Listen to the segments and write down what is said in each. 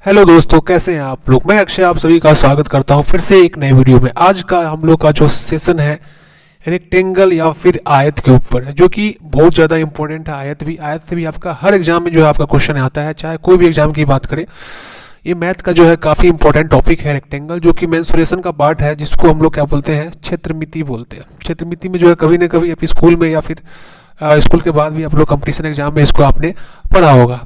Hello दोस्तों, कैसे हैं आप लोग। मैं अक्षय आप सभी का स्वागत करता हूं फिर से एक नए वीडियो में। आज का हम लोग का जो सेशन है रेक्टेंगल या फिर आयत के ऊपर है, जो कि बहुत ज़्यादा इंपॉर्टेंट है। आयत से भी आपका हर एग्जाम में जो है आपका क्वेश्चन आता है, चाहे कोई भी एग्जाम की बात करें। ये मैथ का जो है काफ़ी इंपॉर्टेंट टॉपिक है रेक्टेंगल, जो कि मेंसुरेशन का पार्ट है, जिसको हम लोग क्या बोलते हैं, क्षेत्रमिति बोलते हैं। क्षेत्रमिति में जो है कभी ना कभी आप स्कूल में या फिर स्कूल के बाद भी आप लोग कंपटीशन एग्जाम में इसको आपने पढ़ा होगा।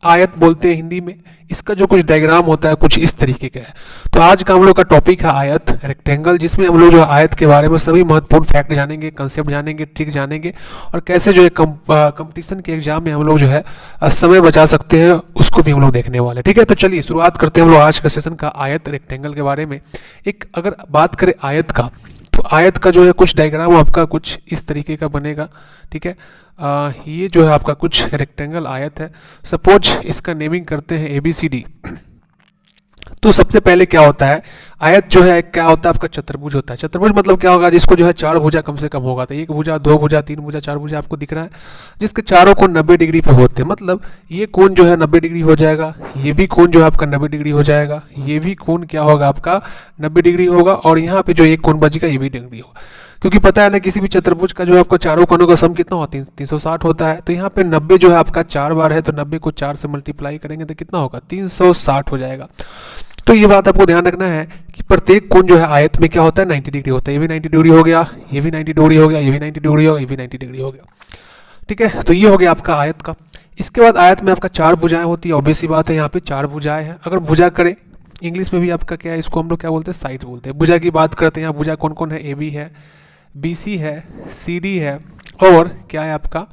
आयत बोलते हैं हिंदी में। इसका जो कुछ डायग्राम होता है कुछ इस तरीके का है। तो आज का हम लोग का टॉपिक है आयत, रेक्टेंगल, जिसमें हम लोग जो आयत के बारे में सभी महत्वपूर्ण फैक्ट जानेंगे, कंसेप्ट जानेंगे, ट्रिक जानेंगे, और कैसे जो है कंपटीशन के एग्जाम में हम लोग जो है समय बचा सकते हैं, उसको भी हम लोग देखने वाले। ठीक है, तो चलिए शुरुआत करते हैं हम लोग आज का सेशन का आयत रेक्टेंगल के बारे में। एक अगर बात करें आयत का, तो आयत का जो है कुछ डायग्राम आपका कुछ इस तरीके का बनेगा। ठीक है, ये जो है आपका कुछ रेक्टेंगल आयत है। सपोज इसका नेमिंग करते हैं ABCD। तो सबसे पहले क्या होता है, आयत जो है क्या होता है आपका, चतुर्भुज होता है। चतुर्भुज मतलब क्या होगा, जिसको जो है चार भुजा कम से कम होगा। तो एक भुजा, दो भुजा, तीन भुजा, चार भुजा आपको दिख रहा है, जिसके चारों कोण 90 डिग्री पे होते हैं। मतलब ये कोण जो है 90 डिग्री हो जाएगा, ये भी कोण जो है आपका 90 डिग्री हो जाएगा, ये भी कोण क्या होगा आपका 90 डिग्री होगा, और यहाँ पे जो एक कोण बचेगा ये भी 90 डिग्री होगा। क्योंकि पता है ना, किसी भी चतुर्भुज का जो है आपका चारों कोणों का सम कितना होता है, 360 होता है। तो यहाँ पे 90 जो है आपका 4 बार है, तो 90 को 4 से मल्टीप्लाई करेंगे तो कितना होगा, 360 हो जाएगा। तो ये बात आपको ध्यान रखना है कि प्रत्येक कोण जो है आयत में क्या होता है, 90 डिग्री होता है। ये भी 90 डिग्री हो गया, ये भी 90 डिग्री हो गया, ये भी 90 डिग्री हो गया, ये भी 90 डिग्री हो गया। ठीक है, तो ये हो गया आपका आयत का। इसके बाद आयत में आपका चार भुजाएं होती है। ऑब्वियस सी बात है, यहाँ पे चार भुजाएं हैं। अगर भुजा करें, इंग्लिश में भी आपका क्या है, इसको हम लोग क्या बोलते हैं, साइड बोलते हैं। भुजा की बात करते हैं, यहाँ भुजा कौन कौन है, AB है, BC है, CD है, और क्या है आपका,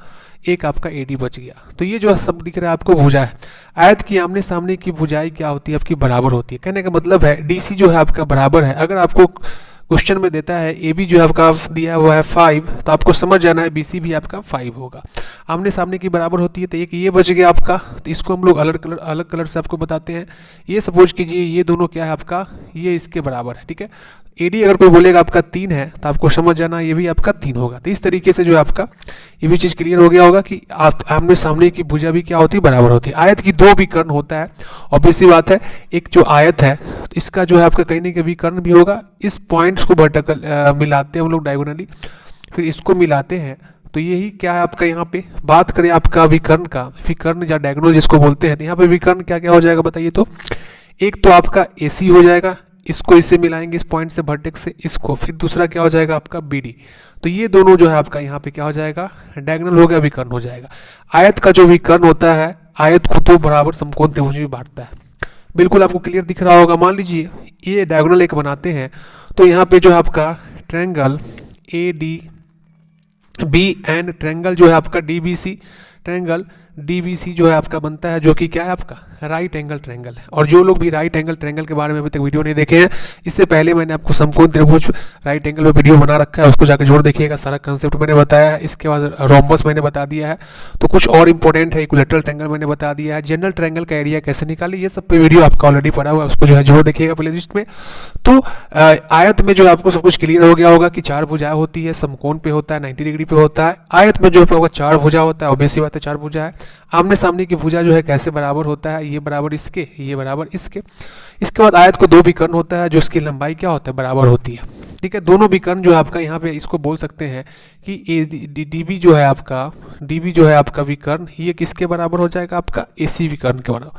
एक आपका AD बच गया। तो ये जो सब दिख रहा है आपको भुजा है। आयत की आमने सामने की भुजाएं क्या होती है, आपकी बराबर होती है। कहने का मतलब है DC जो है आपका बराबर है। अगर आपको क्वेश्चन में देता है AB जो है आपका दिया हुआ है 5, तो आपको समझ जाना है BC भी आपका 5 होगा। आमने सामने की बराबर होती है। तो एक ये बच गया आपका, तो इसको हम लोग अलग कलर से आपको बताते हैं। ये सपोज कीजिए ये दोनों क्या है आपका, ये इसके बराबर है। ठीक है, AD अगर कोई बोलेगा आपका 3 है, तो आपको समझ जाना ये भी आपका 3 होगा। तो इस तरीके से जो है आपका ये भी चीज़ क्लियर हो गया होगा कि आमने सामने की भुजा भी क्या होती है, बराबर होती है। आयत की दो विकर्ण होता है, ऑब्वियस सी बात है। एक जो आयत है, तो इसका जो है आपका कहीं ना कहीं विकर्ण भी होगा। इस पॉइंट्स को वर्टिकल मिलाते हैं हम लोग डायगोनली, फिर इसको मिलाते हैं। तो यही क्या है आपका, यहाँ पे बात करें आपका विकर्ण का, विकर्ण या डायगोनल जिसको बोलते हैं, तो यहाँ पे विकर्ण क्या क्या हो जाएगा बताइए। तो एक तो आपका AC हो जाएगा, इसको इससे मिलाएंगे, इस पॉइंट से वर्टेक्स से इसको, फिर दूसरा क्या हो जाएगा आपका BD। तो ये दोनों जो है आपका यहाँ पे क्या हो जाएगा, डायगोनल हो गया, विकर्ण हो जाएगा। आयत का जो विकर्ण होता है, आयत को तो बराबर समकोण त्रिभुज में बांटता है। बिल्कुल आपको क्लियर दिख रहा होगा। मान लीजिए ये डायगोनल एक बनाते हैं, तो यहाँ पे जो है आपका ट्रायंगल ADB एंड ट्रायंगल जो है आपका DBC, ट्रायंगल DBC जो है आपका बनता है, जो कि क्या है आपका राइट एंगल ट्रायंगल है। और जो लोग भी राइट एंगल ट्रायंगल के बारे में अभी तक वीडियो नहीं देखे हैं, इससे पहले मैंने आपको समकोण त्रिभुज राइट एंगल में वीडियो बना रखा है, उसको जाकर जरूर देखिएगा। सारा कंसेप्ट मैंने बताया है। इसके बाद रोम्बस मैंने बता दिया है। तो कुछ और इंपॉर्टेंट है, इक्विलैटरल ट्रायंगल मैंने बता दिया है, जनरल ट्रायंगल का एरिया कैसे निकाले, ये सब पे वीडियो आपका ऑलरेडी पड़ा हुआ है, उसको जो है जरूर देखिएगा प्लेलिस्ट में। तो आयत में जो आपको सब कुछ क्लियर हो गया होगा कि चार भुजाएं होती है, समकोण पे होता है, 90 डिग्री पे होता है। आयत में जो आपका चार भुजा होता है, ऑब्वियस सी बात है चार भुजा है। आमने सामने की भुजा जो है कैसे बराबर होता है, ये बराबर इसके, ये बराबर इसके। इसके बाद आयत को दो विकर्ण होता है, जो इसकी लंबाई क्या होता है, बराबर होती है। ठीक है, दोनों विकर्ण जो है आपका यहाँ पे इसको बोल सकते हैं कि DB जो है आपका, DB जो है आपका विकर्ण, ये किसके बराबर हो जाएगा आपका, AC विकर्ण के बराबर,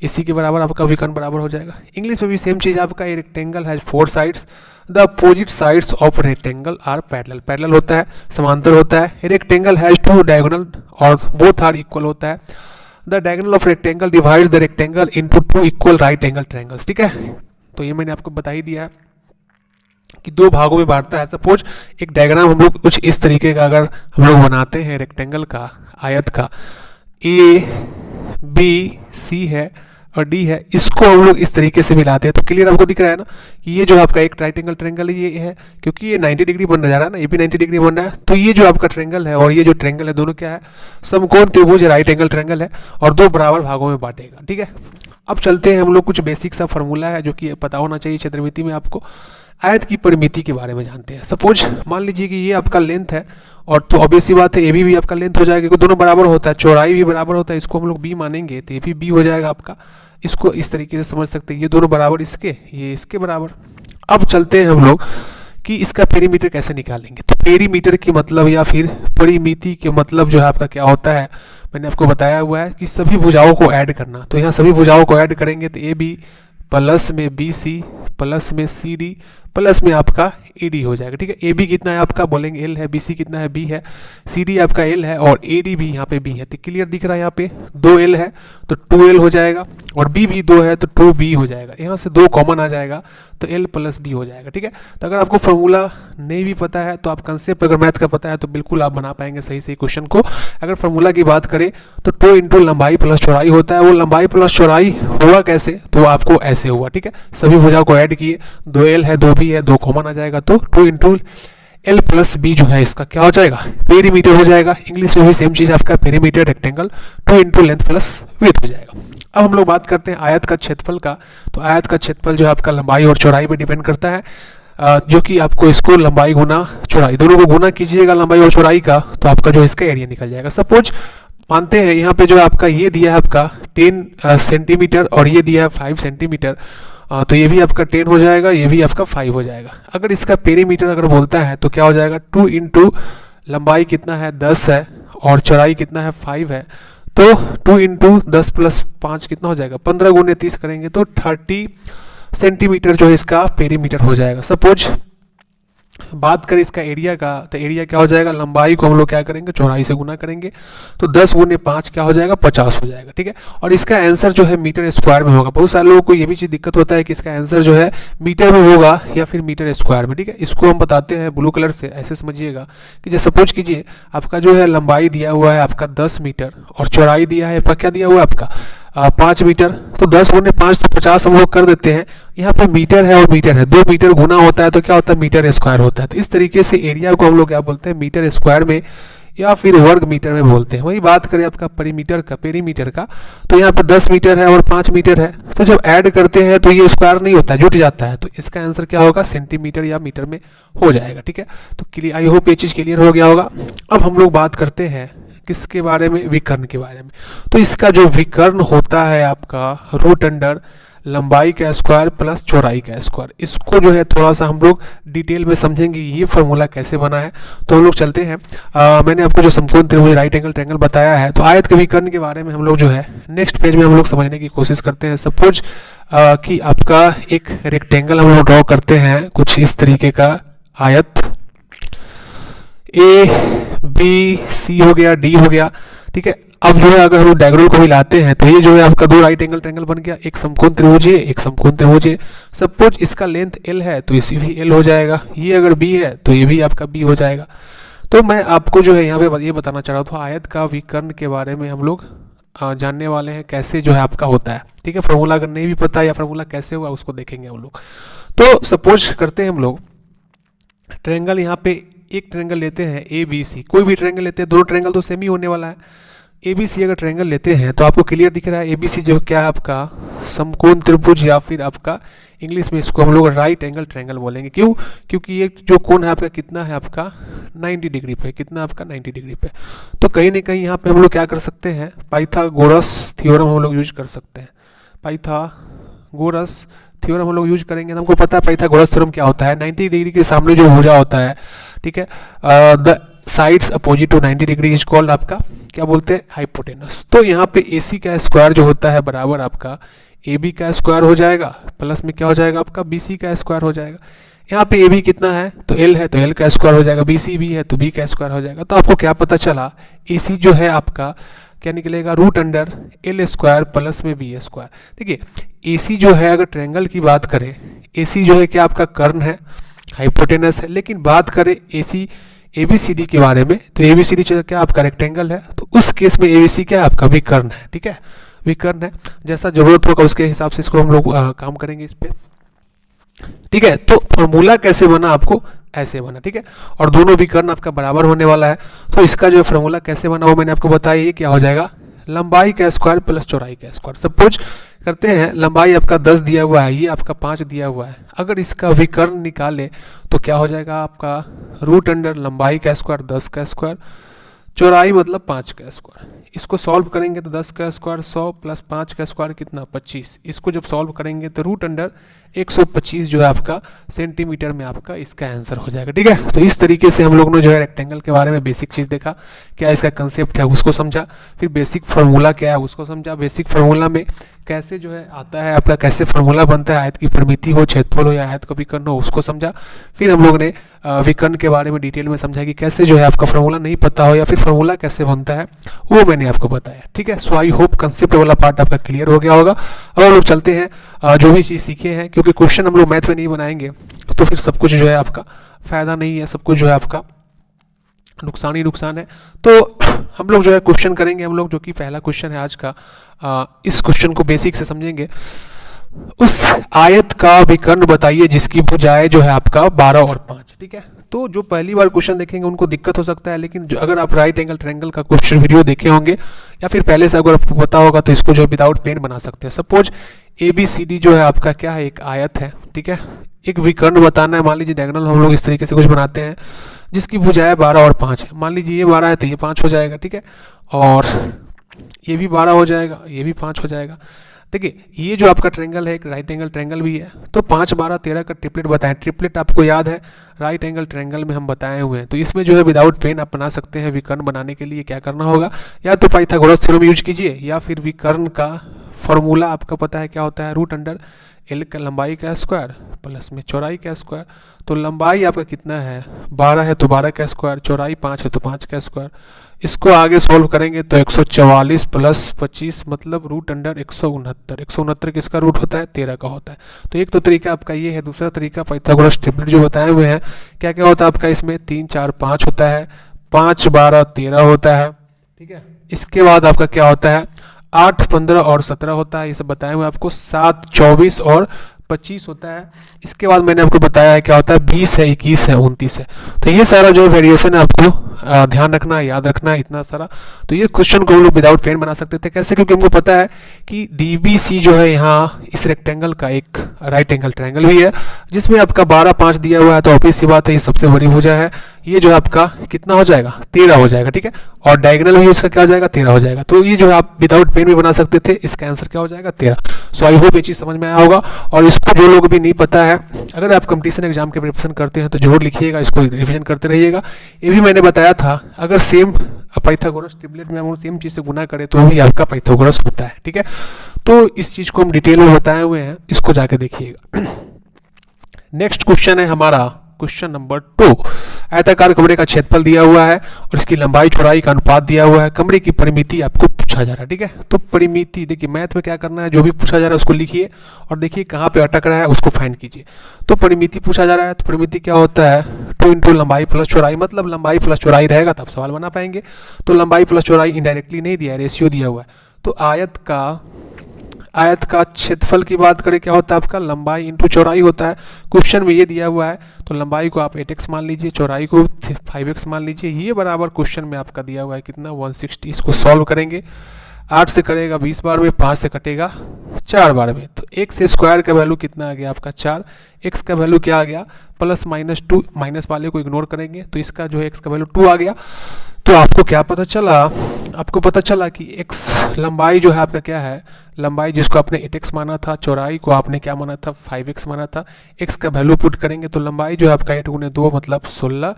AC के बराबर आपका विकर्ण बराबर हो जाएगा। इंग्लिश में भी सेम चीज़ आपका, a rectangle has 4 sides, the opposite sides of rectangle are parallel. Parallel होता है, समांतर होता है। रेक्टेंगल हैज 2 डायगोनल और बोथ आर इक्वल होता है। The diagonal of rectangle divides the rectangle into 2 equal right angle triangles. ठीक है, तो ये मैंने आपको बता ही दिया है कि दो भागों में बांटता है। सपोज एक डायग्राम हम लोग कुछ इस तरीके का अगर हम लोग बनाते हैं रेक्टेंगल का, आयत का, ABC है और D है, इसको हम लोग इस तरीके से मिलाते हैं। तो क्लियर आपको दिख रहा है ना कि ये जो आपका एक राइट एंगल ट्रायंगल ये है, क्योंकि ये 90 डिग्री बन जा रहा है ना, ये भी 90 डिग्री बन रहा है। तो ये जो आपका ट्रायंगल है और ये जो ट्रायंगल है, दोनों क्या है, समकोण त्रिभुज राइट एंगल ट्रायंगल है, और दो बराबर भागों में बांटेगा। ठीक है, अब चलते हैं हम लोग, कुछ बेसिक सा फॉर्मूला है जो कि पता होना चाहिए क्षेत्रमिति में आपको। आयत की परिमिति के बारे में जानते हैं। सपोज मान लीजिए कि ये आपका लेंथ है, और तो ऑब्वियस सी बात है ए भी आपका लेंथ हो जाएगा, क्योंकि दोनों बराबर होता है, चौड़ाई भी बराबर होता है, इसको हम लोग बी मानेंगे तो ये भी बी हो जाएगा आपका। इसको इस तरीके से समझ सकते हैं, ये दोनों बराबर इसके, ये इसके बराबर। अब चलते हैं हम लोग कि इसका पेरीमीटर कैसे निकालेंगे। तो पेरीमीटर की मतलब या फिर परिमिति के मतलब जो है आपका क्या होता है, मैंने आपको बताया हुआ है कि सभी भुजाओं को ऐड करना। तो यहाँ सभी भुजाओं को ऐड करेंगे तो ए बी प्लस में बी सी प्लस में सी डी प्लस में आपका ए डी हो जाएगा, ठीक है। ए बी कितना है आपका, बोलेंगे एल है, बी सी कितना है, बी है, सी डी आपका एल है, और ए डी भी यहाँ पे बी है। तो क्लियर दिख रहा है, यहाँ पे 2 एल है तो 2 एल हो जाएगा, और बी भी 2 है तो 2 बी हो जाएगा। यहाँ से 2 कॉमन आ जाएगा तो एल प्लस बी हो जाएगा, ठीक है। तो अगर आपको फॉर्मूला नहीं भी पता है तो आप कंसेप्ट अगर मैथ का पता है तो बिल्कुल आप बना पाएंगे सही सही क्वेश्चन को। अगर फॉर्मूला की बात करें तो 2 इंटू लंबाई प्लस चौड़ाई होता है। वो लंबाई प्लस चौड़ाई हुआ कैसे, तो आपको ऐसे हुआ, ठीक है। सभी भुजाओं को ऐड किए, 2 एल है, 2 बी है, 2 कॉमन आ जाएगा, तो 2 इंटू एल प्लस बी जो है इसका क्या हो जाएगा, पेरीमीटर हो जाएगा। इंग्लिश में भी सेम चीज़ आपका perimeter rectangle 2 into length plus width हो जाएगा। अब हम लोग बात करते हैं आयत का क्षेत्रफल का। तो आयत का क्षेत्रफल जो है आपका लंबाई और चौड़ाई पे डिपेंड करता है, जो कि आपको इसको लंबाई गुना चौड़ाई दोनों को गुना कीजिएगा लंबाई और चौड़ाई का, तो आपका जो इसका एरिया निकल जाएगा। सपोज मानते हैं यहाँ पे जो आपका ये दिया है आपका 10 सेंटीमीटर और ये दिया है 5 सेंटीमीटर, तो ये भी आपका 10 हो जाएगा, ये भी आपका 5 हो जाएगा। अगर इसका पेरीमीटर अगर बोलता है तो क्या हो जाएगा, 2 इंटू लंबाई कितना है 10 है और चौड़ाई कितना है 5 है, तो 2 इंटू 10 प्लस 5 कितना हो जाएगा, 15 गुने 30 करेंगे तो 30 सेंटीमीटर जो है इसका पेरीमीटर हो जाएगा। सपोज बात करें इसका एरिया का, तो एरिया क्या हो जाएगा, लंबाई को हम लोग क्या करेंगे चौड़ाई से गुना करेंगे, तो 10 गुने 5 क्या हो जाएगा, 50 हो जाएगा, ठीक है। और इसका आंसर जो है मीटर स्क्वायर में होगा। बहुत सारे लोगों को ये भी चीज़ दिक्कत होता है कि इसका आंसर जो है मीटर में होगा या फिर मीटर स्क्वायर में, ठीक है। इसको हम बताते हैं ब्लू कलर से, ऐसे समझिएगा कि जैसे सपोज कीजिए आपका जो है लंबाई दिया हुआ है आपका 10 मीटर और चौड़ाई दिया है आपका क्या दिया हुआ है आपका 5 मीटर, तो 10 गुने 5 तो 50 हम लोग कर देते हैं। यहाँ पे मीटर है और मीटर है, 2 मीटर गुना होता है तो क्या होता है, मीटर स्क्वायर होता है। तो इस तरीके से एरिया को हम लोग क्या बोलते हैं, मीटर स्क्वायर में या फिर वर्ग मीटर में बोलते हैं। वही बात करें आपका पेरीमीटर का, तो यहाँ पे 10 मीटर है और 5 मीटर है, तो जब ऐड करते हैं तो ये स्क्वायर नहीं होता है, जुट जाता है, तो इसका आंसर क्या होगा, सेंटीमीटर या मीटर में हो जाएगा, ठीक है। तो क्लियर, आई होप ये चीज़ क्लियर हो गया होगा। अब हम लोग बात करते हैं किसके बारे में, विकर्ण के बारे में। तो इसका जो विकर्ण होता है आपका रूट अंडर लंबाई का स्क्वायर प्लस चौड़ाई का स्क्वायर, इसको जो है थोड़ा सा हम लोग डिटेल में समझेंगे ये फार्मूला कैसे बना है। तो हम लोग चलते हैं, मैंने आपको जो समकोण त्रिभुज राइट एंगल ट्रायंगल बताया है, तो आयत के विकर्ण के बारे में हम लोग जो है नेक्स्ट पेज में हम लोग समझने की कोशिश करते हैं। सपोज कि आपका एक रेक्टेंगल हम लोग ड्रॉ करते हैं कुछ इस तरीके का आयत, ए बी सी हो गया, डी हो गया, ठीक है। अब जो है अगर हम डायगोनल को मिलाते हैं तो ये जो है आपका 2 राइट एंगल ट्रायंगल बन गया, एक समकोण त्रिभुज है, एक समकोण त्रिभुज है। सपोज इसका लेंथ एल है तो इसी भी एल हो जाएगा, ये अगर बी है तो ये भी आपका बी हो जाएगा। तो मैं आपको जो है यहाँ पे ये बताना चाह रहा था आयत का विकर्ण के बारे में हम लोग जानने वाले हैं कैसे जो है आपका होता है, ठीक है। फार्मूला अगर नहीं भी पता या फार्मूला कैसे हुआ उसको देखेंगे हम लोग। तो सपोज करते हैं हम लोग ट्रायंगल, यहाँ पे एक ट्रायंगल लेते हैं ए बी सी, कोई भी ट्रायंगल लेते हैं, दोनों ट्रायंगल तो सेम ही होने वाला है। ए बी सी अगर ट्रायंगल लेते हैं तो आपको क्लियर दिख रहा है ए बी सी जो क्या है आपका समकोण त्रिभुज या फिर आपका इंग्लिश में इसको हम लोग राइट एंगल ट्रायंगल बोलेंगे। क्यों, क्योंकि ये जो कोण है आपका कितना है आपका 90 डिग्री पे, कितना आपका 90 डिग्री पे। तो कहीं ना कहीं यहाँ पे हम लोग क्या कर सकते हैं, पाइथागोरस थ्योरम हम लोग यूज कर सकते हैं। पाइथागोरस थ्योरम हम लोग यूज करेंगे तो हमको पता है पाइथागोरस थ्योरम क्या होता है, 90 डिग्री के सामने जो भुजा होता है, ठीक है, the sides opposite to 90 degree is called आपका क्या बोलते हैं, हाइपोटेनस। तो यहाँ पे ए सी का स्क्वायर जो होता है बराबर आपका ए बी का स्क्वायर हो जाएगा, प्लस में क्या हो जाएगा आपका बी सी का स्क्वायर हो जाएगा। यहाँ पे ए बी कितना है तो एल है तो एल का स्क्वायर हो जाएगा, बी सी भी है तो बी का स्क्वायर हो जाएगा। तो आपको क्या पता चला, ए सी जो है आपका क्या निकलेगा, root under L square plus में बी स्क्वायर। देखिए ए सी जो है अगर ट्रायंगल की बात करें, ए सी जो है क्या आपका कर्ण है, हाइपोटेनस है। लेकिन बात करें ए सी ए बी सी डी के बारे में, तो ए बी सी डी क्या आपका रेक्टेंगल है, तो उस केस में ए बी सी क्या है आपका विकर्ण है, ठीक है, विकर्ण है। जैसा जरूरत होगा उसके हिसाब से इसको हम लोग काम करेंगे इस पे, ठीक है। तो फॉर्मूला कैसे बना, आपको ऐसे बना, ठीक है। और दोनों विकर्ण आपका बराबर होने वाला है। तो इसका जो फॉर्मूला कैसे बना वो मैंने आपको बताया, ये क्या हो जाएगा, लंबाई का स्क्वायर प्लस चौड़ाई का स्क्वायर। सपोज करते हैं, लंबाई आपका 10 दिया हुआ है, ये आपका 5 दिया हुआ है। अगर इसका विकर्ण निकाले तो क्या हो जाएगा आपका रूट अंडर लंबाई का स्क्वायर 10 का स्क्वायर, चौड़ाई मतलब 5 का स्क्वायर। इसको सॉल्व करेंगे तो 10 का स्क्वायर 100 प्लस 5 का स्क्वायर कितना 25। इसको जब सॉल्व करेंगे तो रूट अंडर 125 जो है आपका सेंटीमीटर में आपका इसका आंसर हो जाएगा। ठीक है, तो इस तरीके से हम लोग ने जो है रेक्टेंगल के बारे में बेसिक चीज़ देखा, क्या इसका कंसेप्ट है उसको समझा, फिर बेसिक फार्मूला क्या है उसको समझा, बेसिक फार्मूला में कैसे जो है आता है आपका, कैसे फार्मूला बनता है, आयत की परिमिति हो, क्षेत्रफल हो या आयत का विकर्ण हो उसको समझा। फिर हम लोग ने विकर्ण के बारे में डिटेल में समझा कि कैसे जो है आपका फार्मूला नहीं पता हो या फिर फार्मूला कैसे बनता है वो मैंने आपको बताया। ठीक है, सो आई होप कंसेप्ट वाला पार्ट आपका क्लियर हो गया होगा। अब हम लोग चलते हैं जो भी चीज़ सीखे हैं, क्योंकि क्वेश्चन हम लोग मैथ में नहीं बनाएंगे तो फिर सब कुछ जो है आपका फ़ायदा नहीं है, सब कुछ जो है आपका नुकसान ही नुकसान है। तो हम लोग जो है क्वेश्चन करेंगे हम लोग, जो कि पहला क्वेश्चन है आज का। इस क्वेश्चन को बेसिक से समझेंगे। उस आयत का विकर्ण बताइए जिसकी भुजाएं जो है आपका 12 और 5। ठीक है, तो जो पहली बार क्वेश्चन देखेंगे उनको दिक्कत हो सकता है, लेकिन जो अगर आप राइट एंगल ट्रायंगल का क्वेश्चन वीडियो देखे होंगे या फिर पहले से अगर आपको पता होगा तो इसको जो है विदाउट पेन बना सकते हैं। सपोज ABCD जो है आपका क्या है, एक आयत है। ठीक है, एक विकर्ण बताना है। मान लीजिए डायगोनल हम लोग इस तरीके से कुछ बनाते हैं जिसकी भुजाएं 12 और 5 है। मान लीजिए ये 12 है तो ये 5 हो जाएगा। ठीक है, और ये भी 12 हो जाएगा, ये भी 5 हो जाएगा। देखिए ये जो आपका ट्रायंगल है एक राइट एंगल ट्रायंगल भी है, तो 5 12 13 का ट्रिपलेट बताएं। ट्रिपलेट आपको याद है राइट एंगल ट्रायंगल में हम बताए हुए हैं। तो इसमें जो है विदाउट पेन आप बना सकते हैं। विकर्ण बनाने के लिए क्या करना होगा, या तो पाइथागोरस थ्योरम यूज कीजिए या फिर विकर्ण का फॉर्मूला आपका पता है क्या होता है, रूट अंडर L का लंबाई का स्क्वायर प्लस में चौड़ाई का स्क्वायर। तो लंबाई आपका कितना है 12 है तो 12 का स्क्वायर, चौड़ाई 5 है तो 5 का स्क्वायर। इसको आगे सॉल्व करेंगे तो 144 प्लस 25 मतलब रूट अंडर 169। 169 किसका रूट होता है 13 का होता है। तो एक तो तरीका आपका ये है। दूसरा तरीका पाइथागोरस ट्रिपलेट जो बताए हुए हैं, क्या क्या होता है आपका इसमें 3 4 5 होता है, 5 12 13 होता है। ठीक है, इसके बाद आपका क्या होता है 8 15 और 17 होता है, ये सब बताए हुए आपको। 7 24 और 25 होता है। इसके बाद मैंने आपको बताया है क्या होता है 20 है 21 है 29 है। तो ये सारा जो वेरिएशन है आपको ध्यान रखना है, याद रखना है इतना सारा। तो ये क्वेश्चन को हम लोग विदाउट पेन बना सकते थे। कैसे, क्योंकि हमको पता है कि DBC जो है यहाँ इस रेक्टेंगल का एक राइट एंगल ट्रायंगल भी है जिसमें आपका 12 5 दिया हुआ है। तो ऑब्वियस सी बात है ये सबसे बड़ी भुजा है। ये जो है आपका कितना हो जाएगा 13 हो जाएगा। ठीक है, और डायगोनल भी इसका क्या हो जाएगा 13 हो जाएगा। तो ये जो है आप विदाउट पेन भी बना सकते थे। इसका आंसर क्या हो जाएगा 13। सो आई होप ये चीज़ समझ में आया होगा। और इसको जो लोग भी नहीं पता है, अगर आप कंपटीशन एग्जाम के प्रिपरेशन करते हैं तो जरूर लिखिएगा, इसको रिवीजन करते रहिएगा। ये भी मैंने बताया था, अगर सेम पाइथागोरस ट्रिपलेट में हम सेम चीज़ से गुना करें तो भी आपका पाइथागोरस होता है। ठीक है, तो इस चीज़ को हम डिटेल में बताए हुए हैं, इसको जाके देखिएगा। नेक्स्ट क्वेश्चन है हमारा क्वेश्चन नंबर 2। आयताकार कमरे का क्षेत्रफल दिया हुआ है और इसकी लंबाई चौड़ाई का अनुपात दिया हुआ है। कमरे की परिमिति आपको पूछा जा रहा है। ठीक है, तो परिमिति देखिए मैथ में क्या करना है, जो भी पूछा जा रहा है उसको लिखिए और देखिए कहाँ पे अटक रहा है उसको फाइंड कीजिए। तो परिमिति पूछा जा रहा है, तो परिमिति क्या होता है 2 इंटू लंबाई प्लस चौड़ाई, मतलब लंबाई प्लस चौड़ाई रहेगा तब सवाल बना पाएंगे। तो लंबाई प्लस चौड़ाई इनडायरेक्टली नहीं दिया है, रेशियो दिया हुआ है। तो आयत का क्षेत्रफल की बात करें क्या होता है आपका लंबाई इंटू चौड़ाई होता है। क्वेश्चन में ये दिया हुआ है तो लंबाई को आप 8x मान लीजिए, चौड़ाई को 5x मान लीजिए। ये बराबर क्वेश्चन में आपका दिया हुआ है कितना 160। इसको सॉल्व करेंगे, 8 से करेगा 20 बार में, 5 से कटेगा 4 बार में। तो x स्क्वायर का वैल्यू कितना आ गया आपका 4, x का वैल्यू क्या आ गया प्लस माइनस 2, माइनस वाले को इग्नोर करेंगे तो इसका जो है x का वैल्यू 2 आ गया। तो आपको क्या पता चला, आपको पता चला कि x लंबाई जो है आपका क्या है, लंबाई जिसको आपने 8x माना था, चौड़ाई को आपने क्या माना था 5x माना था। x का वैल्यू पुट करेंगे तो लंबाई जो है आपका 8 गुने 2 मतलब 16,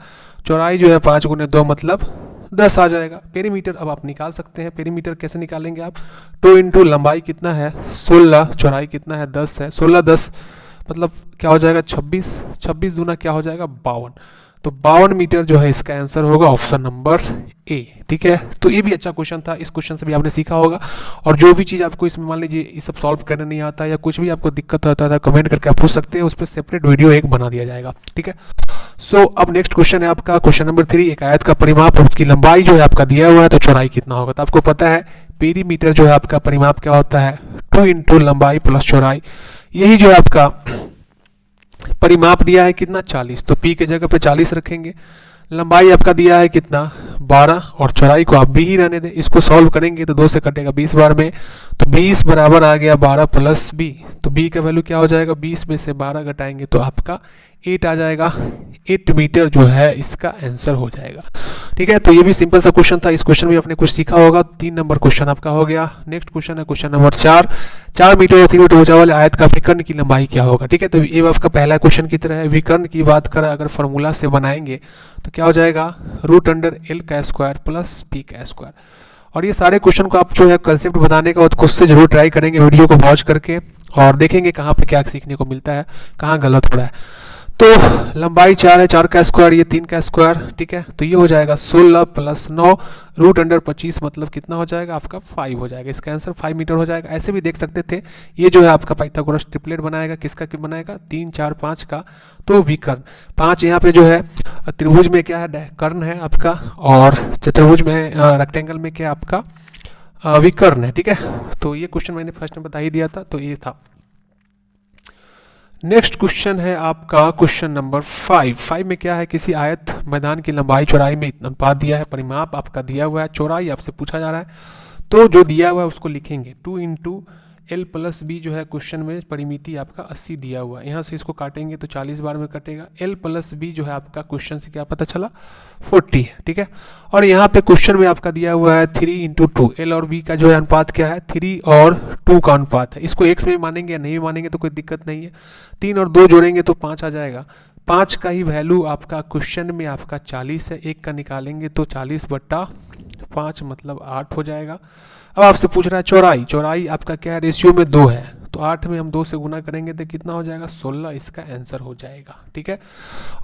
चौड़ाई जो है 5 गुने 2 मतलब 10 आ जाएगा। पेरीमीटर अब आप निकाल सकते हैं। पेरीमीटर कैसे निकालेंगे आप, 2 इंटू लंबाई कितना है 16, चौड़ाई कितना है 10 है, 16 10 मतलब क्या हो जाएगा 26, 26 दूना क्या हो जाएगा 52। तो 52 मीटर जो है इसका आंसर होगा ऑप्शन नंबर ए। ठीक है, तो ये भी अच्छा क्वेश्चन था, इस क्वेश्चन से भी आपने सीखा होगा। और जो भी चीज़ आपको इसमें मान लीजिए ये सब सॉल्व करने नहीं आता या कुछ भी आपको दिक्कत होता था कमेंट करके आप पूछ सकते हैं, उस पर सेपरेट वीडियो एक बना दिया जाएगा। ठीक है, सो अब नेक्स्ट क्वेश्चन है आपका क्वेश्चन नंबर 3। एक आयत का परिमाप, उसकी लंबाई जो है आपका दिया हुआ है तो चौड़ाई कितना होगा। तो आपको पता है पेरीमीटर जो है आपका परिमाप क्या होता है 2 इंटू लंबाई प्लस चौड़ाई। यही जो है आपका परिमाप दिया है कितना 40, तो p के जगह पे 40 रखेंगे। लंबाई आपका दिया है कितना 12 और चौड़ाई को आप b ही रहने दें। इसको सॉल्व करेंगे तो 2 से कटेगा 20 बार में, तो 20 बराबर आ गया 12 प्लस b। तो b का वैल्यू क्या हो जाएगा, 20 में से 12 घटाएंगे तो आपका 8 आ जाएगा। 8 मीटर जो है इसका आंसर हो जाएगा। ठीक है, तो ये भी सिंपल सा क्वेश्चन था। इस क्वेश्चन में आपने कुछ सीखा होगा। 3 नंबर क्वेश्चन आपका हो गया। नेक्स्ट क्वेश्चन है क्वेश्चन नंबर 4 मीटर और 3 मीटर ऊंचा वाले आयत का विकर्ण की लंबाई क्या होगा। ठीक है, तो ये आपका पहला क्वेश्चन की तरह है। विकर्ण की बात करें अगर फॉर्मूला से बनाएंगे तो क्या हो जाएगा, √L का स्क्वायर प्लस p का स्क्वायर। और ये सारे क्वेश्चन को आप जो है कंसेप्ट बताने का खुद से जरूर ट्राई करेंगे वीडियो को पॉज करके, और देखेंगे कहाँ पे क्या सीखने को मिलता है, कहाँ गलत हो रहा है। तो लंबाई 4 है, 4 का स्क्वायर, ये 3 का स्क्वायर। ठीक है, तो ये हो जाएगा 16 प्लस 9 √25 मतलब कितना हो जाएगा आपका 5 हो जाएगा। इसका आंसर 5 मीटर हो जाएगा। ऐसे भी देख सकते थे। ये जो है आपका पाइथागोरस ट्रिपलेट बनाएगा, किसका बनाएगा 3 4 5 का। तो विकर्ण 5 यहाँ पे जो है त्रिभुज में क्या है कर्ण है आपका, और चतुर्भुज में रेक्टेंगल में क्या आपका विकर्ण है। ठीक है, तो ये क्वेश्चन मैंने फर्स्ट में बता ही दिया था, तो ये था। नेक्स्ट क्वेश्चन है आपका क्वेश्चन नंबर 5 में क्या है, किसी आयत मैदान की लंबाई चौड़ाई में इतना अनुपात दिया है, परिमाप आपका दिया हुआ है, चौड़ाई आपसे पूछा जा रहा है, तो जो दिया हुआ है उसको लिखेंगे। 2 × L + B जो है क्वेश्चन में परिमिति आपका 80 दिया हुआ है। यहाँ से इसको काटेंगे तो 40 बार में कटेगा। L + B जो है आपका क्वेश्चन से क्या पता चला 40 है। ठीक है, और यहाँ पे क्वेश्चन में आपका दिया हुआ है 3 × 2। L और B का जो है अनुपात क्या है, 3 और 2 का अनुपात है। इसको x में मानेंगे या नहीं मानेंगे तो कोई दिक्कत नहीं है। 3 और 2 जोड़ेंगे तो 5 आ जाएगा। 5 का ही वैल्यू आपका क्वेश्चन में आपका 40 है, 1 का निकालेंगे तो 40/5 मतलब 8 हो जाएगा। अब आपसे पूछ रहा है चौड़ाई, चौड़ाई आपका क्या है, रेशियो में 2 है, तो 8 में हम 2 से गुना करेंगे तो कितना हो जाएगा 16, इसका आंसर हो जाएगा। ठीक है,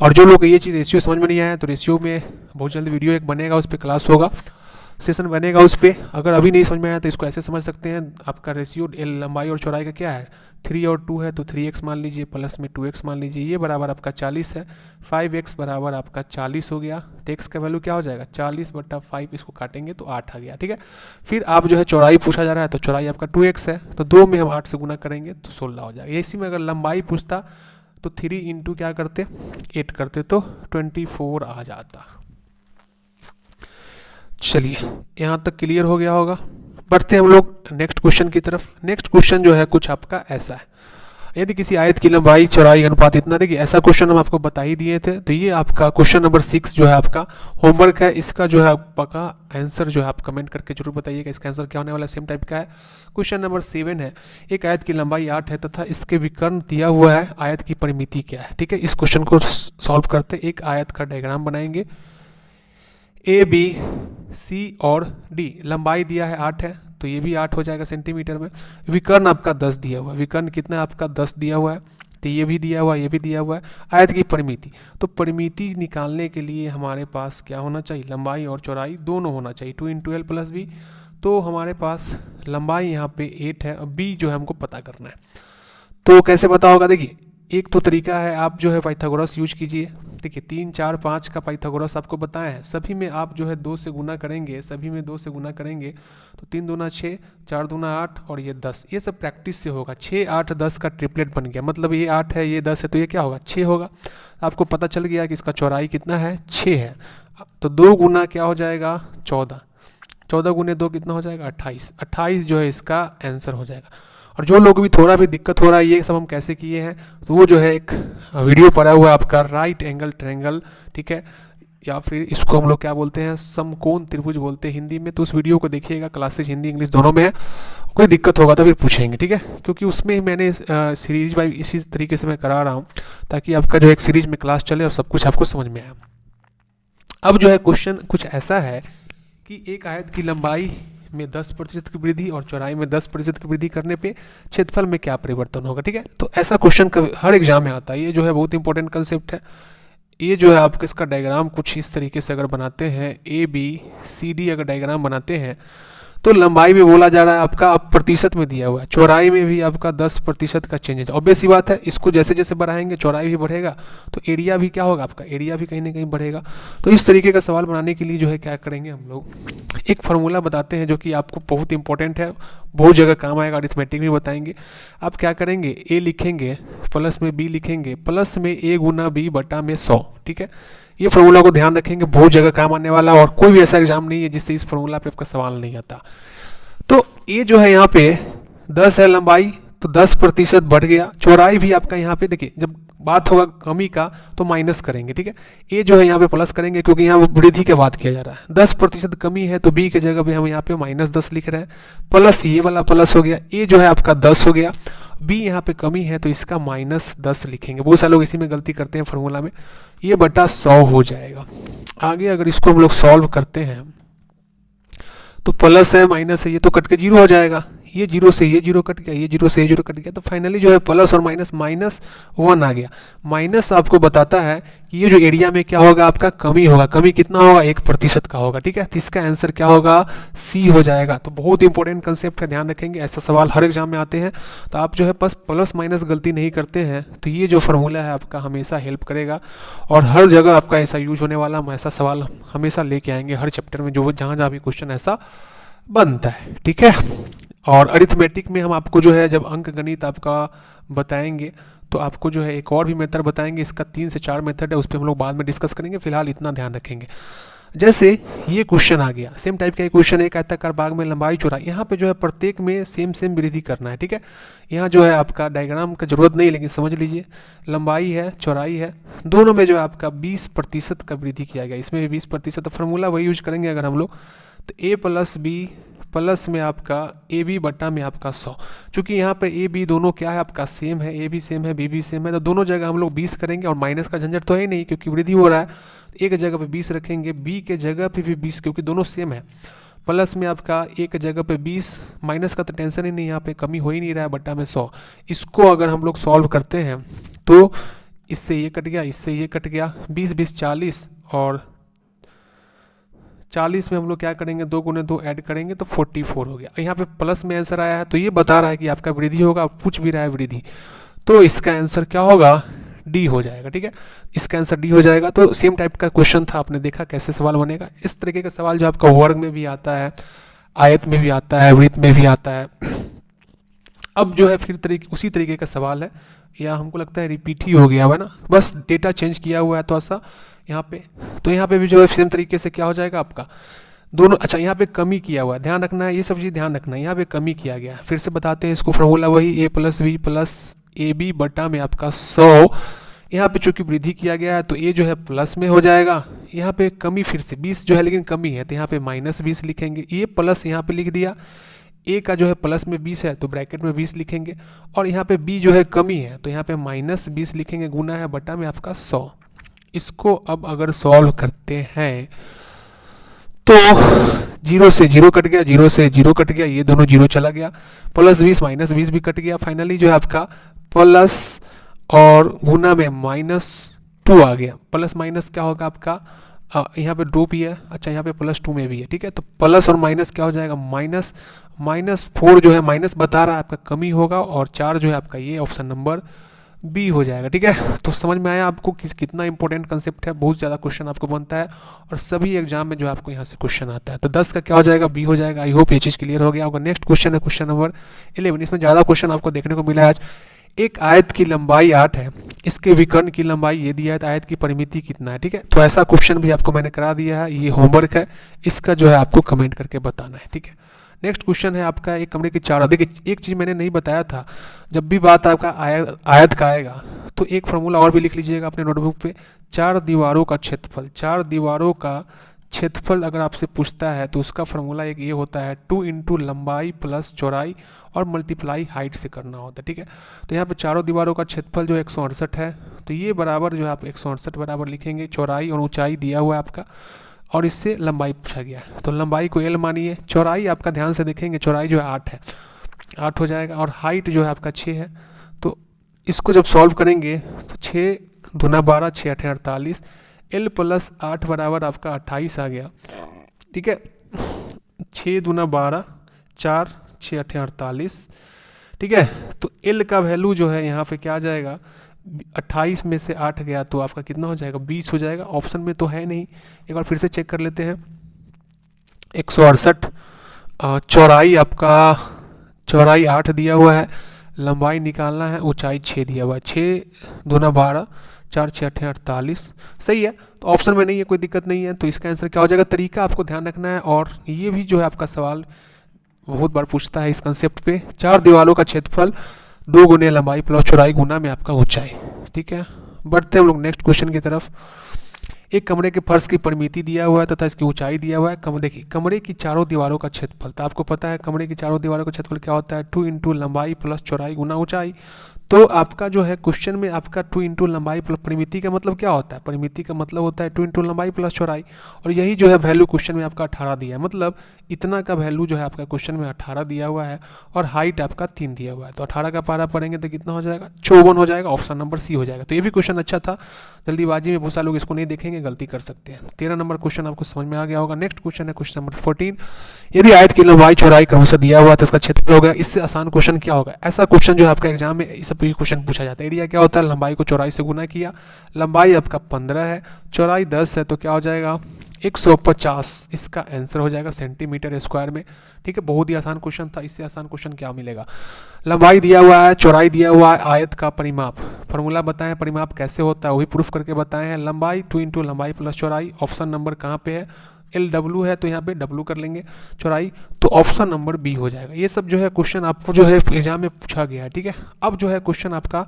और जो लोग ये चीज़ रेशियो समझ में नहीं आया तो रेशियो में बहुत जल्दी वीडियो एक बनेगा, उस पर क्लास होगा, सेशन बनेगा उस पर। अगर अभी नहीं समझ में आया तो इसको ऐसे समझ सकते हैं, आपका रेशियो लंबाई और चौड़ाई का क्या है 3 और 2 है, तो 3x मान लीजिए प्लस में 2x मान लीजिए, ये बराबर आपका 40 है। 5x बराबर आपका 40 हो गया, तो x का वैल्यू क्या हो जाएगा 40/5, इसको काटेंगे तो 8 आ गया। ठीक है, फिर आप जो है चौड़ाई पूछा जा रहा है, तो चौड़ाई आपका 2x है, तो 2 में हम 8 से गुना करेंगे तो 16 हो जाएगा। इसी में अगर लंबाई पूछता तो 3 × क्या करते 8 करते तो 24 आ जाता। चलिए, यहाँ तक क्लियर हो गया होगा। बढ़ते हैं हम लोग नेक्स्ट क्वेश्चन की तरफ। नेक्स्ट क्वेश्चन जो है कुछ आपका ऐसा है, यदि किसी आयत की लंबाई चौड़ाई अनुपात इतना, देखिए ऐसा क्वेश्चन हम आपको बता ही दिए थे। तो ये आपका क्वेश्चन नंबर 6 जो है आपका होमवर्क है, इसका जो है आपका आंसर जो है आप कमेंट करके जरूर बताइएगा इसका आंसर क्या होने वाला है। सेम टाइप का है। क्वेश्चन नंबर 7 है, एक आयत की लंबाई 8 है तथा इसके विकर्ण दिया हुआ है, आयत की परिमिति क्या है। ठीक है, इस क्वेश्चन को सॉल्व करते एक आयत का डायग्राम बनाएंगे। A B C और D, लंबाई दिया है 8 है, तो ये भी 8 हो जाएगा सेंटीमीटर में। विकर्ण आपका 10 दिया हुआ है, विकर्ण कितना आपका 10 दिया हुआ है, तो ये भी दिया हुआ है, ये भी दिया हुआ है। आयत की परिमिति, तो परिमिति निकालने के लिए हमारे पास क्या होना चाहिए, लंबाई और चौड़ाई दोनों होना चाहिए। 2 × L + B, तो हमारे पास लंबाई यहाँ पे 8 है और B जो है हमको पता करना है। तो कैसे पता होगा, देखिए एक तो तरीका है, आप जो है पाइथागोरस यूज कीजिए। देखिए 3 4 5 का पाइथागोरस आपको बताया है, सभी में आप जो है 2 से गुना करेंगे, सभी में 2 से गुना करेंगे तो 3 दूना 6, 4 दूना 8 और ये 10, ये सब प्रैक्टिस से होगा। 6 8 10 का ट्रिपलेट बन गया, मतलब ये 8 है ये 10 है, तो ये क्या होगा 6 होगा। आपको पता चल गया कि इसका चौड़ाई कितना है 6 है, तो 2 गुना क्या हो जाएगा 14, 14 गुने 2 कितना हो जाएगा 28, 28 जो है इसका आंसर हो जाएगा। और जो लोग भी थोड़ा भी दिक्कत हो रहा है ये सब हम कैसे किए हैं, तो वो जो है एक वीडियो पड़ा हुआ है आपका राइट एंगल ट्रायंगल, ठीक है, या फिर इसको हम लोग क्या बोलते हैं समकोण त्रिभुज बोलते हैं हिंदी में। तो उस वीडियो को देखिएगा, क्लासेज हिंदी इंग्लिश दोनों में है। कोई दिक्कत होगा तो फिर पूछेंगे, ठीक है, क्योंकि उसमें मैंने सीरीज वाइज इसी तरीके से मैं करा रहा हूँ ताकि आपका जो एक सीरीज में क्लास चले और सब कुछ आपको समझ में आए। अब जो है क्वेश्चन कुछ ऐसा है कि एक आयत की लंबाई में 10% की वृद्धि और चौड़ाई में 10% की वृद्धि करने पे क्षेत्रफल में क्या परिवर्तन होगा। ठीक है, तो ऐसा क्वेश्चन हर एग्जाम में आता है, ये जो है बहुत इंपॉर्टेंट कंसेप्ट है। ये जो है आप इसका डायग्राम कुछ इस तरीके से अगर बनाते हैं, A B C D अगर डायग्राम बनाते हैं तो लंबाई में बोला जा रहा है आपका अब प्रतिशत में दिया हुआ है, चौड़ाई में भी आपका 10% का चेंज है। ऑब्वियस सी बात है, इसको जैसे जैसे बढ़ाएंगे चौड़ाई भी बढ़ेगा तो एरिया भी क्या होगा, आपका एरिया भी कहीं ना कहीं बढ़ेगा। तो इस तरीके का सवाल बनाने के लिए जो है क्या करेंगे हम लोग, एक फार्मूला बताते हैं जो कि आपको बहुत इंपॉर्टेंट है, बहुत जगह काम आएगा, अरिथमेटिक भी बताएंगे। आप क्या करेंगे, ए लिखेंगे प्लस में बी लिखेंगे, प्लस में ए गुना बी बटा में 100, ठीक है। ये फार्मूला को ध्यान रखेंगे, बहुत जगह काम आने वाला, और कोई भी ऐसा एग्जाम नहीं है जिससे इस फार्मूला पे आपका सवाल नहीं आता। तो ये जो है यहाँ पे 10 है लंबाई, तो 10% बढ़ गया। चौड़ाई भी आपका यहाँ पे देखिए, जब बात होगा कमी का तो माइनस करेंगे, ठीक है। ये जो है यहाँ पे प्लस करेंगे क्योंकि यहाँ वृद्धि की बात किया जा रहा है। 10% कमी है तो बी के जगह पे हम यहाँ पे -10 लिख रहे हैं, प्लस ये वाला प्लस हो गया, ये जो है आपका 10 हो गया। बी यहाँ पे कमी है तो इसका -10 लिखेंगे। बहुत सारे लोग इसी में गलती करते हैं फार्मूला में, ये बटा 100 हो जाएगा। आगे अगर इसको हम लोग सॉल्व करते हैं तो प्लस है माइनस है, ये तो कट के जीरो हो जाएगा, ये जीरो से ये जीरो कट गया, ये जीरो से ये जीरो कट गया, तो फाइनली जो है प्लस और -1 आ गया। माइनस आपको बताता है कि ये जो एरिया में क्या होगा, आपका कमी होगा। कमी कितना होगा, 1% का होगा, ठीक है। तो इसका आंसर क्या होगा, सी हो जाएगा। तो बहुत इंपॉर्टेंट कंसेप्ट है, ध्यान रखेंगे, ऐसा सवाल हर एग्जाम में आते हैं। तो आप जो है बस प्लस माइनस गलती नहीं करते हैं तो ये जो फार्मूला है आपका हमेशा हेल्प करेगा, और हर जगह आपका ऐसा यूज होने वाला, हम ऐसा सवाल हमेशा लेके आएंगे हर चैप्टर में, जो जहाँ जहाँ भी क्वेश्चन ऐसा बनता है, ठीक है। और अरिथमेटिक में हम आपको जो है जब अंक गणित आपका बताएंगे तो आपको जो है एक और भी मेथड बताएंगे, इसका 3 से 4 मेथड है, उस पर हम लोग बाद में डिस्कस करेंगे। फिलहाल इतना ध्यान रखेंगे। जैसे ये क्वेश्चन आ गया, सेम टाइप का एक क्वेश्चन है, एक आयताकार बाग में लंबाई चौड़ाई, यहाँ पे जो है प्रत्येक में सेम वृद्धि करना है, ठीक है। यहाँ जो है आपका डायग्राम का जरूरत नहीं, लेकिन समझ लीजिए लंबाई है चौड़ाई है, दोनों में जो है आपका 20% का वृद्धि किया गया, इसमें भी 20%। तो फार्मूला वही यूज करेंगे अगर हम लोग, तो ए प्लस बी प्लस में आपका ए बी बटा में आपका 100। चूँकि यहाँ पे ए बी दोनों क्या है आपका सेम है, ए भी सेम है बी भी सेम है, तो दोनों जगह हम लोग 20 करेंगे, और माइनस का झंझट तो है ही नहीं क्योंकि वृद्धि हो रहा है। ए के जगह पे 20 रखेंगे, बी के जगह पे भी 20 क्योंकि दोनों सेम है, प्लस में आपका ए के जगह पे 20, माइनस का तो टेंशन ही नहीं, यहाँ पे कमी हो ही नहीं रहा है, बटा में 100। इसको अगर हम लोग सॉल्व करते हैं तो इससे ये कट गया, इससे ये कट गया, 20 20 40, और 40 में हम लोग क्या करेंगे, 2 गुने 2 ऐड करेंगे तो 44 हो गया। यहाँ पे प्लस में आंसर आया है, तो ये बता रहा है कि आपका वृद्धि होगा, पूछ भी रहा है वृद्धि, तो इसका आंसर क्या होगा, डी हो जाएगा, ठीक है। इसका आंसर डी हो जाएगा। तो सेम टाइप का क्वेश्चन था, आपने देखा कैसे सवाल बनेगा। इस तरीके का सवाल जो आपका वर्ग में भी आता है, आयत में भी आता है, वृत्त में भी आता है। अब जो है फिर उसी तरीके का सवाल है, या हमको लगता है रिपीट ही हो गया हुआ है ना, बस डेटा चेंज किया हुआ है थोड़ा सा यहाँ पे। तो यहाँ पे भी जो है सेम तरीके से क्या हो जाएगा आपका दोनों। अच्छा, यहाँ पे कमी किया हुआ है, ध्यान रखना है, ये सब चीज़ ध्यान रखना है, यहाँ पे कमी किया गया है। फिर से बताते हैं इसको, फार्मूला वही A plus B plus A B बटा में आपका 100। यहाँ पे चूँकि वृद्धि किया गया है तो ये जो है प्लस में हो जाएगा, यहाँ पे कमी फिर से 20 जो है लेकिन कमी है, तो यहाँ पे -20 लिखेंगे, ये प्लस यहाँ पे लिख दिया, ए का जो है प्लस में 20 है तो ब्रैकेट में 20 लिखेंगे, और यहाँ पे बी जो है कमी है तो यहाँ पे -20 लिखेंगे, गुना है बटा में आपका 100। इसको अब अगर सॉल्व करते हैं तो 0 से 0 कट गया, 0 से 0 कट गया, ये दोनों 0 चला गया, +20 -20 भी कट गया, फाइनली जो है आपका प्लस और गुना में -2 आ गया। प्लस माइनस क्या होगा आपका, यहाँ पे 2 भी है, अच्छा यहाँ पे +2 में भी है, ठीक है। तो प्लस और माइनस क्या हो जाएगा, -4 जो है माइनस बता रहा है आपका कमी होगा, और 4 जो है आपका ये ऑप्शन नंबर बी हो जाएगा, ठीक है। तो समझ में आया आपको कितना इंपॉर्टेंट कंसेप्ट है, बहुत ज़्यादा क्वेश्चन आपको बनता है, और सभी एग्जाम में जो आपको यहाँ से क्वेश्चन आता है। तो 10 का क्या हो जाएगा, बी हो जाएगा। आई होप ये चीज़ क्लियर हो गया होगा। नेक्स्ट क्वेश्चन है क्वेश्चन नंबर 11। इसमें ज़्यादा क्वेश्चन आपको देखने को मिला है आज। एक आयत की लंबाई 8 है, इसके विकर्ण की लंबाई ये दिया है, तो आयत की परिमिति कितना है, ठीक है। तो ऐसा क्वेश्चन भी आपको मैंने करा दिया है, ये होमवर्क है, इसका जो है आपको कमेंट करके बताना है, ठीक है। नेक्स्ट क्वेश्चन है आपका, एक कमरे की 4, देखिए एक चीज़ मैंने नहीं बताया था, जब भी बात आपका आयत का आएगा तो एक फार्मूला और भी लिख लीजिएगा अपने नोटबुक पे। 4 दीवारों का क्षेत्रफल, 4 दीवारों का क्षेत्रफल अगर आपसे पूछता है तो उसका फार्मूला एक ये होता है, 2 × लंबाई प्लस चौड़ाई और मल्टीप्लाई हाइट से करना होता है, ठीक है। तो यहाँ पे चारों दीवारों का क्षेत्रफल जो 168 है, तो ये बराबर जो है आप 168 बराबर लिखेंगे, चौड़ाई और ऊंचाई दिया हुआ है आपका, और इससे लंबाई पूछा गया है, तो लंबाई को L मानिए, चौड़ाई आपका ध्यान से देखेंगे, चौड़ाई जो है 8 है, 8 हो जाएगा, और हाइट जो है आपका 6 है। तो इसको जब सॉल्व करेंगे तो 6 दूना 12, 6 8 48, L + 8 बराबर आपका 28 आ गया, ठीक है। 6 दूना 12, 4 6 8 48, ठीक है। तो एल का वैल्यू जो है यहाँ पे क्या आ जाएगा, 28 में से 8 गया तो आपका कितना हो जाएगा, 20 हो जाएगा। ऑप्शन में तो है नहीं, एक बार फिर से चेक कर लेते हैं। 168, चौड़ाई आपका, चौड़ाई 8 दिया हुआ है, लंबाई निकालना है, ऊंचाई 6 दिया हुआ है। 6 दूना 12, 4 6 8 48, सही है। तो ऑप्शन में नहीं है, कोई दिक्कत नहीं है। तो इसका आंसर क्या हो जाएगा, तरीका आपको ध्यान रखना है। और ये भी जो है आपका सवाल बहुत बार पूछता है इस कंसेप्ट पे, 4 दीवारों का क्षेत्रफल 2 गुने लंबाई प्लस चौड़ाई गुना में आपका ऊंचाई, ठीक है। बढ़ते हैं हम लोग नेक्स्ट क्वेश्चन की तरफ। एक कमरे के फर्श की परिमिति दिया हुआ है तथा इसकी ऊंचाई दिया हुआ है। देखिए कमरे की चारों दीवारों का क्षेत्रफल, तो आपको पता है कमरे की चारों दीवारों का क्षेत्रफल क्या होता है, 2 इंटू लंबाई प्लस चौड़ाई गुना ऊंचाई। तो आपका जो है क्वेश्चन में आपका 2 इंटू लंबाई प्लस, परिमिति का मतलब क्या होता है, परिमिति का मतलब होता है 2 इंटू लंबाई प्लस चौड़ाई। और यही जो है वैल्यू क्वेश्चन में आपका 18 दिया है, मतलब इतना का वैल्यू जो है आपका क्वेश्चन में 18 दिया हुआ है। और हाइट आपका 3 दिया हुआ है, तो 18 का पारा पढ़ेंगे तो कितना हो जाएगा, 54 हो जाएगा। ऑप्शन नंबर सी हो जाएगा। तो ये भी क्वेश्चन अच्छा था, जल्दीबाजी में बहुत सारे लोग इसको नहीं देखेंगे, गलती कर सकते हैं। 13 नंबर क्वेश्चन आपको समझ में आ गया होगा। नेक्स्ट क्वेश्चन है क्वेश्चन नंबर 14। यदि आयत की लंबाई चौड़ाई क्रमशः दिया हुआ है तो इसका क्षेत्रफल होगा। इससे आसान क्वेश्चन क्या होगा, ऐसा क्वेश्चन जो आपका एग्जाम में इस सब क्वेश्चन पूछा जाता है। एरिया क्या होता है, लंबाई को चौड़ाई से गुना किया, लंबाई आपका 15 है, चौड़ाई 10 है, तो क्या हो जाएगा 150, इसका आंसर हो जाएगा सेंटीमीटर स्क्वायर में, ठीक है। बहुत ही आसान क्वेश्चन था, इससे आसान क्वेश्चन क्या मिलेगा। लंबाई दिया हुआ है, चौड़ाई दिया हुआ है, आयत का परिमाप, फॉर्मूला बताएं, परिमाप कैसे होता है वही प्रूफ करके बताए हैं। लंबाई 2 इंटू लंबाई प्लस चौड़ाई, ऑप्शन नंबर कहाँ पे है, LW है तो यहाँ पे W कर लेंगे, चौड़ाई तो ऑप्शन नंबर बी हो जाएगा। ये सब जो है क्वेश्चन आपको जो है एग्जाम में पूछा गया है, ठीक है। अब जो है क्वेश्चन आपका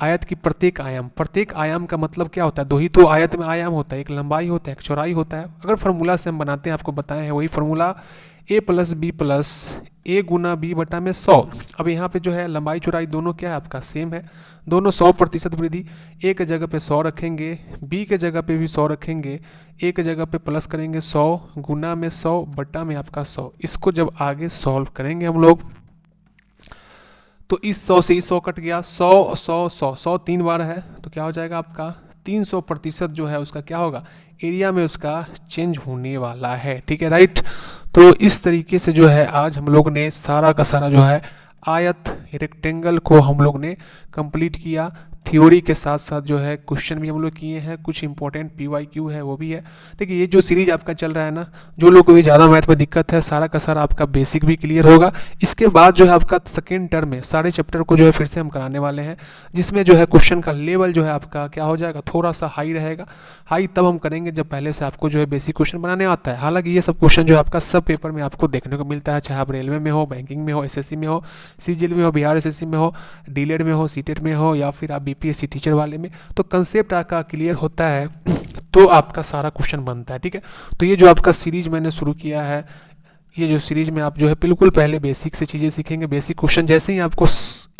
आयत की प्रत्येक आयाम, प्रत्येक आयाम का मतलब क्या होता है, दो ही तो आयत में आयाम होता है, एक लंबाई होता है एक चौड़ाई होता है। अगर फार्मूला से हम बनाते हैं, आपको बताए हैं वही formula, a plus B plus A गुना बी बटा में 100। अब यहाँ पे जो है लंबाई चौड़ाई दोनों क्या है आपका सेम है, दोनों 100% वृद्धि, ए के जगह पे 100 रखेंगे, बी के जगह पे भी 100 रखेंगे, ए के जगह पे प्लस करेंगे 100 गुना में 100 बटा में आपका 100। इसको जब आगे सॉल्व करेंगे हम लोग तो इस 100 से इस 100 कट गया, 100 100 100 100 3 बार है तो क्या हो जाएगा आपका 300% जो है उसका क्या होगा, एरिया में उसका चेंज होने वाला है, ठीक है राइट। तो इस तरीके से जो है आज हम लोग ने सारा का सारा जो है आयत रेक्टेंगल को हम लोग ने कंप्लीट किया। थ्योरी के साथ साथ जो है क्वेश्चन भी हम लोग किए हैं, कुछ इंपॉर्टेंट PYQ है वो भी है। देखिए ये जो सीरीज आपका चल रहा है ना, जो लोग को भी ज़्यादा मैथ में दिक्कत है, सारा का सारा आपका बेसिक भी क्लियर होगा। इसके बाद जो है आपका सेकेंड टर्म में सारे चैप्टर को जो है फिर से हम कराने वाले हैं, जिसमें जो है क्वेश्चन का लेवल जो है आपका क्या हो जाएगा, थोड़ा सा हाई रहेगा। हाई तब हम करेंगे जब पहले से आपको जो है बेसिक क्वेश्चन बनाने आता है। हालांकि ये सब क्वेश्चन जो है आपका सब पेपर में आपको देखने को मिलता है, चाहे आप रेलवे में हो, बैंकिंग में हो, SSC में हो, CGL में हो, बिहार SSC में हो, DLED में हो, CTET में हो, या फिर आप BPSC टीचर वाले में, तो कंसेप्ट आपका क्लियर होता है तो आपका सारा क्वेश्चन बनता है, ठीक है। तो ये जो आपका सीरीज मैंने शुरू किया है, ये जो सीरीज में आप जो है बिल्कुल पहले बेसिक से चीज़ें सीखेंगे। बेसिक क्वेश्चन जैसे ही आपको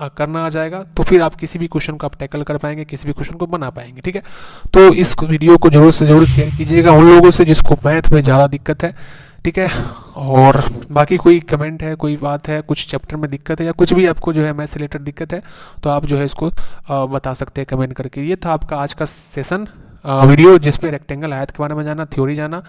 करना आ जाएगा तो फिर आप किसी भी क्वेश्चन को आप टैकल कर पाएंगे, किसी भी क्वेश्चन को बना पाएंगे, ठीक है। तो इस वीडियो को जरूर से जरूर शेयर कीजिएगा उन लोगों से जिसको मैथ में ज़्यादा दिक्कत है, ठीक है। और बाकी कोई कमेंट है, कोई बात है, कुछ चैप्टर में दिक्कत है या कुछ भी आपको जो है मैथ से रिलेटेड दिक्कत है तो आप जो है इसको बता सकते हैं कमेंट करके। ये था आपका आज का सेशन वीडियो, जिसमें रेक्टेंगल आयत के बारे में जाना, थ्योरी जाना,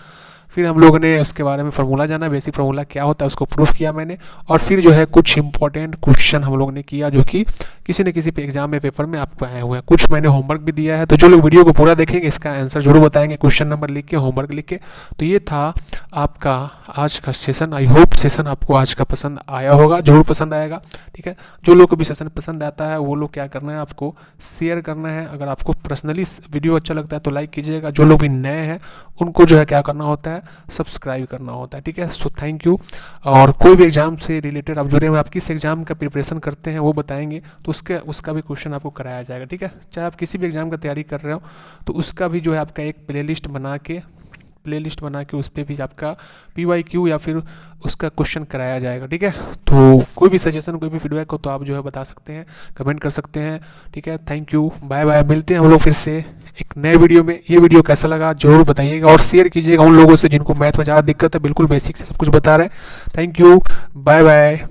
फिर हम लोगों ने उसके बारे में फार्मूला जाना, बेसिक फार्मूला क्या होता है उसको प्रूफ किया मैंने, और फिर जो है कुछ इंपॉर्टेंट क्वेश्चन हम लोग ने किया जो कि किसी न किसी एग्जाम में पेपर में आपको आए हुए हैं। कुछ मैंने होमवर्क भी दिया है, तो जो लोग वीडियो को पूरा देखेंगे इसका आंसर जरूर बताएंगे, क्वेश्चन नंबर लिख के, होमवर्क लिख के। तो ये था आपका आज का सेशन। आई होप सेशन आपको आज का पसंद आया होगा, जरूर पसंद आएगा, ठीक है। जो लोग को भी सेशन पसंद आता है वो लोग क्या करना है, आपको शेयर करना है। अगर आपको पर्सनली वीडियो अच्छा लगता है तो लाइक कीजिएगा, जो लोग भी नए हैं उनको जो है क्या करना होता है, सब्सक्राइब करना होता है, ठीक है। So thank you. और कोई भी एग्जाम से रिलेटेड आप जुड़े हुए, आप किस एग्जाम का प्रिपरेशन करते हैं वो बताएंगे तो उसका भी क्वेश्चन आपको कराया जाएगा, ठीक है। चाहे आप किसी भी एग्जाम का तैयारी कर रहे हो तो उसका भी जो है आपका एक प्लेलिस्ट बना के उस पर भी आपका PYQ या फिर उसका क्वेश्चन कराया जाएगा, ठीक है। तो कोई भी सजेशन, कोई भी फीडबैक हो तो आप जो है बता सकते हैं, कमेंट कर सकते हैं, ठीक है। Thank you, bye bye. मिलते हैं हम लोग फिर से एक नए वीडियो में। ये वीडियो कैसा लगा जरूर बताइएगा और शेयर कीजिएगा उन लोगों से जिनको मैथ में ज़्यादा दिक्कत है, बिल्कुल बेसिक से सब कुछ बता रहे हैं। Thank you, bye bye.